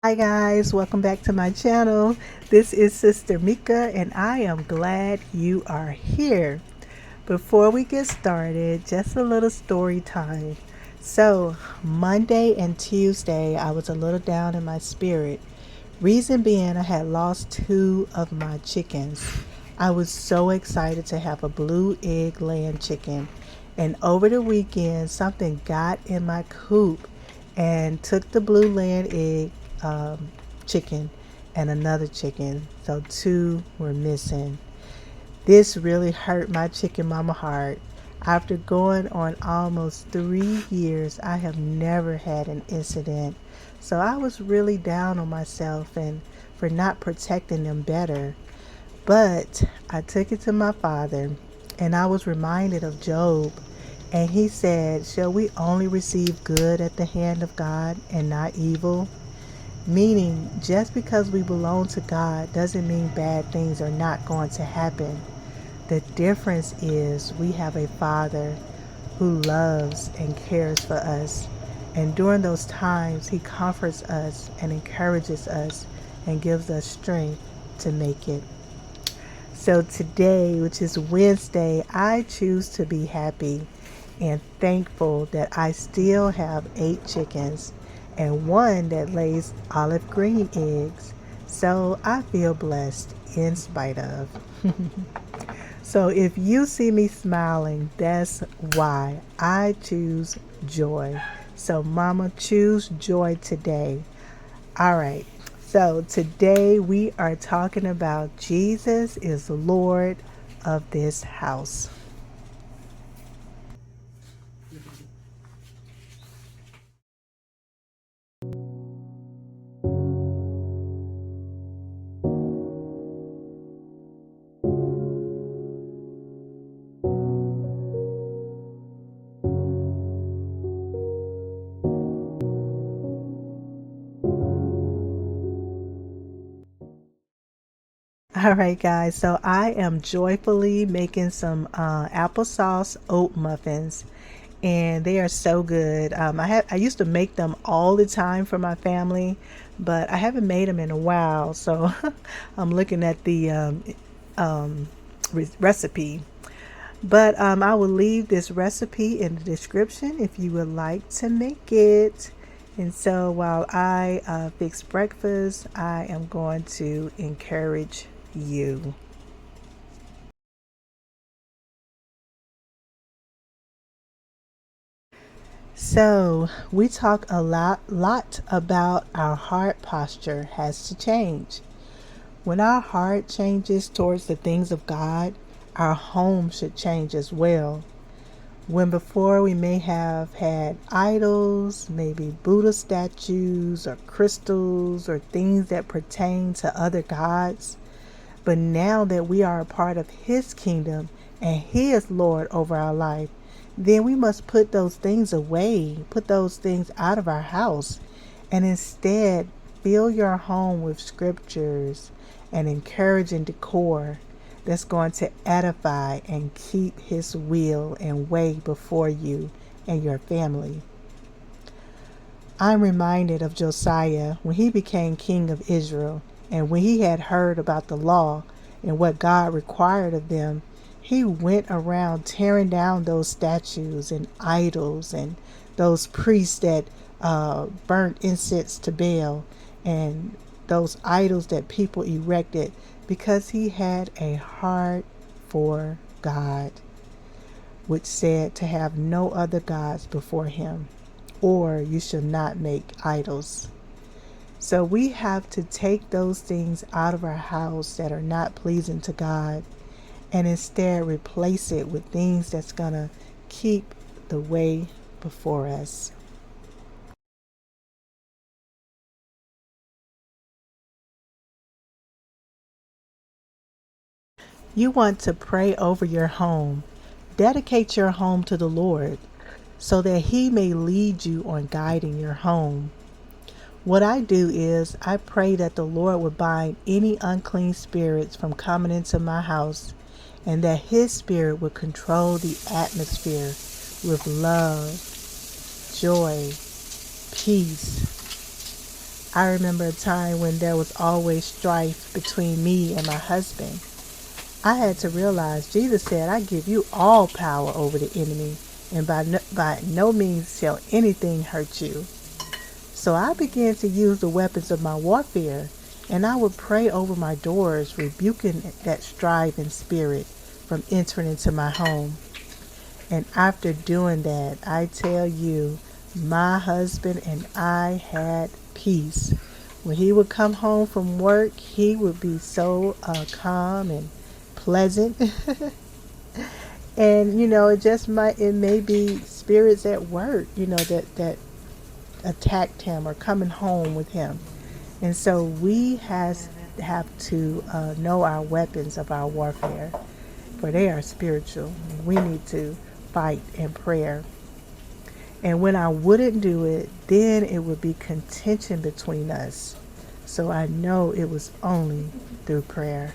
Hi guys, welcome back to my channel. This is Sister Mika and I am glad you are here. Before we get started, just a little story time. So, Monday and Tuesday, I was a little down in my spirit. Reason being, I had lost two of my chickens. I was so excited to have a blue egg laying chicken. And over the weekend, something got in my coop and took the blue laying egg chicken and another chicken. So two were missing. This really hurt my chicken mama heart. After going on almost 3 years, I have never had an incident. So I was really down on myself and for not protecting them better. But I took it to my father and I was reminded of Job. And he said, "Shall we only receive good at the hand of God and not evil?" Meaning, just because we belong to God doesn't mean bad things are not going to happen. The difference is we have a Father who loves and cares for us. And during those times, He comforts us and encourages us and gives us strength to make it. So today, which is Wednesday, I choose to be happy and thankful that I still have 8 chickens and one that lays olive green eggs. So I feel blessed in spite of. So if you see me smiling, that's why I choose joy. So mama, choose joy today. All right. So today we are talking about Jesus is Lord of this house. All right, guys. So I am joyfully making some applesauce oat muffins, and they are so good. I used to make them all the time for my family, but I haven't made them in a while. So I'm looking at the recipe. But I will leave this recipe in the description if you would like to make it. And so while I fix breakfast, I am going to encourage you. So we talk a lot about our heart posture has to change. When our heart changes towards the things of God, our home should change as well. When before we may have had idols, maybe Buddha statues or crystals or things that pertain to other gods, but now that we are a part of His kingdom and He is Lord over our life, then we must put those things away, put those things out of our house, and instead fill your home with scriptures and encouraging decor that's going to edify and keep His will and way before you and your family. I'm reminded of Josiah when he became king of Israel, and when he had heard about the law and what God required of them, he went around tearing down those statues and idols and those priests that burnt incense to Baal and those idols that people erected because he had a heart for God, which said to have no other gods before Him, or you shall not make idols. So we have to take those things out of our house that are not pleasing to God and instead replace it with things that's going to keep the way before us. You want to pray over your home. Dedicate your home to the Lord so that He may lead you on guiding your home. What I do is I pray that the Lord would bind any unclean spirits from coming into my house and that His Spirit would control the atmosphere with love, joy, peace, I remember a time when there was always strife between me and my husband. I had to realize Jesus said, I give you all power over the enemy, and by no means shall anything hurt you. So I began to use the weapons of my warfare, and I would pray over my doors, rebuking that striving spirit from entering into my home. And after doing that, I tell you, my husband and I had peace. When he would come home from work, he would be so calm and pleasant. And it may be spirits at work, that attacked him or coming home with him. And so we have to know our weapons of our warfare, for they are spiritual. We need to fight in prayer. And when I wouldn't do it, then it would be contention between us. So I know it was only through prayer.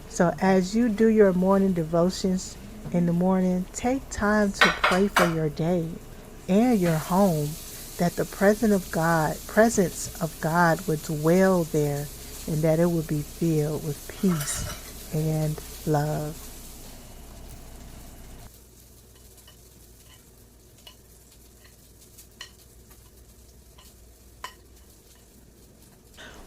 So as you do your morning devotions in the morning, take time to pray for your day and your home, that the presence of God would dwell there, and that it would be filled with peace and love.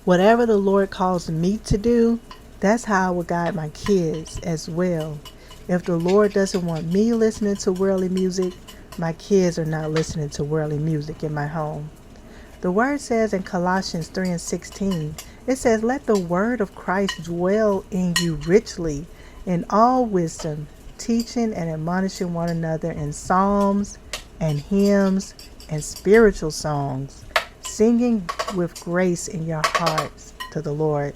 Whatever the Lord calls me to do, that's how I will guide my kids as well. If the Lord doesn't want me listening to worldly music, my kids are not listening to worldly music in my home. The word says in Colossians 3:16, it says, let the word of Christ dwell in you richly in all wisdom, teaching and admonishing one another in psalms and hymns and spiritual songs, singing with grace in your hearts to the Lord.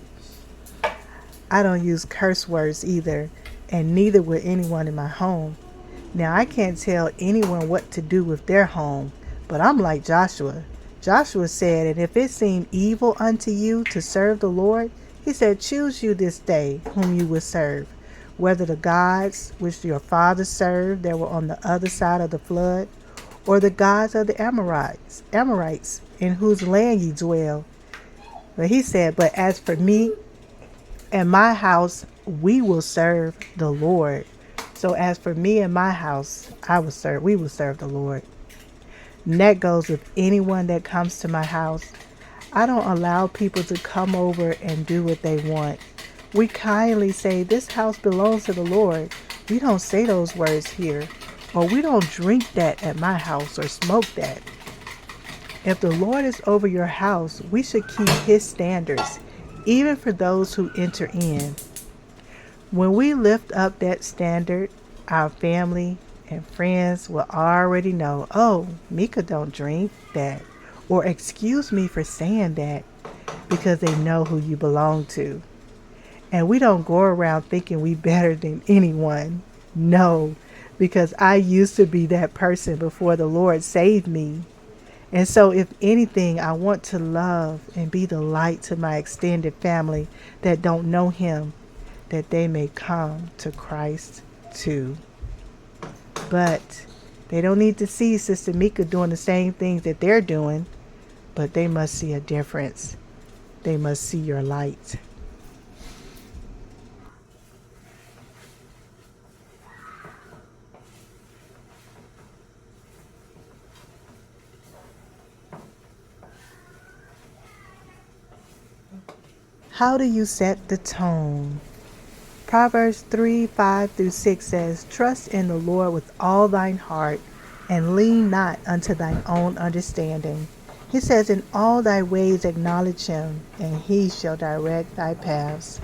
I don't use curse words either, and neither will anyone in my home. Now, I can't tell anyone what to do with their home, but I'm like Joshua. Joshua said, and if it seem evil unto you to serve the Lord, he said, choose you this day whom you will serve, whether the gods which your fathers served that were on the other side of the flood, or the gods of the Amorites in whose land ye dwell. But he said, but as for me and my house, we will serve the Lord. So as for me and my house, we will serve the Lord. And that goes with anyone that comes to my house. I don't allow people to come over and do what they want. We kindly say, this house belongs to the Lord. We don't say those words here. Or we don't drink that at my house or smoke that. If the Lord is over your house, we should keep his standards, even for those who enter in. When we lift up that standard, our family and friends will already know, oh, Mika don't drink that. Or excuse me for saying that, because they know who you belong to. And we don't go around thinking we better than anyone. No, because I used to be that person before the Lord saved me. And so if anything, I want to love and be the light to my extended family that don't know him, that they may come to Christ too. But they don't need to see Sister Mika doing the same things that they're doing, but they must see a difference. They must see your light. How do you set the tone? Proverbs 3:5-6 says, trust in the Lord with all thine heart, and lean not unto thine own understanding. He says, in all thy ways acknowledge him, and he shall direct thy paths.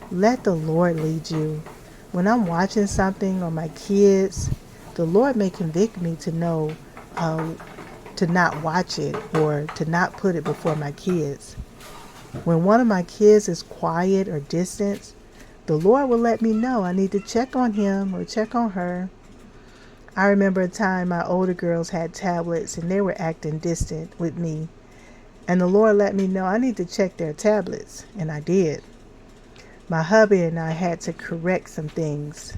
Let the Lord lead you. When I'm watching something or my kids, the Lord may convict me to know to not watch it or to not put it before my kids. When one of my kids is quiet or distant, the Lord will let me know I need to check on him or check on her. I remember a time my older girls had tablets and they were acting distant with me. And the Lord let me know I need to check their tablets, and I did. My hubby and I had to correct some things.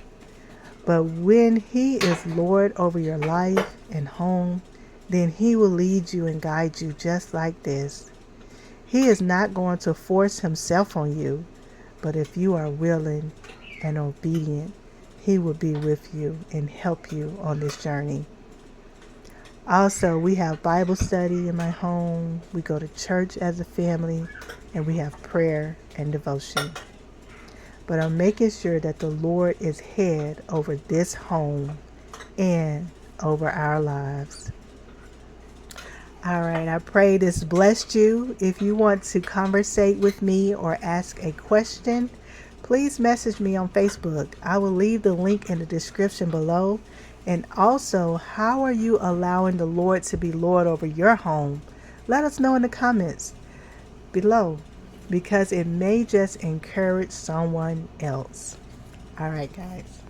But when he is Lord over your life and home, then he will lead you and guide you just like this. He is not going to force himself on you, but if you are willing and obedient, he will be with you and help you on this journey. Also, we have Bible study in my home. We go to church as a family, and we have prayer and devotion. But I'm making sure that the Lord is head over this home and over our lives. All right, I pray this blessed you. If you want to conversate with me or ask a question, please message me on Facebook. I will leave the link in the description below. And also, how are you allowing the Lord to be Lord over your home? Let us know in the comments below, because it may just encourage someone else. All right, guys.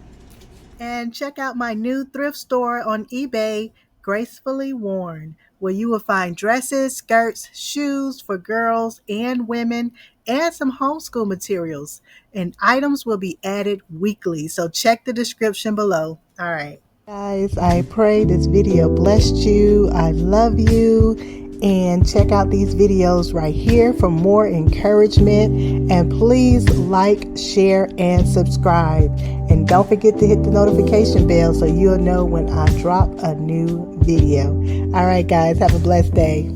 And check out my new thrift store on eBay, Gracefully Worn, where you will find dresses, skirts, shoes for girls and women, and some homeschool materials. And items will be added weekly, so check the description below. All right. Guys, I pray this video blessed you. I love you. And check out these videos right here for more encouragement. And please like, share, and subscribe. And don't forget to hit the notification bell so you'll know when I drop a new video. All right, guys, have a blessed day.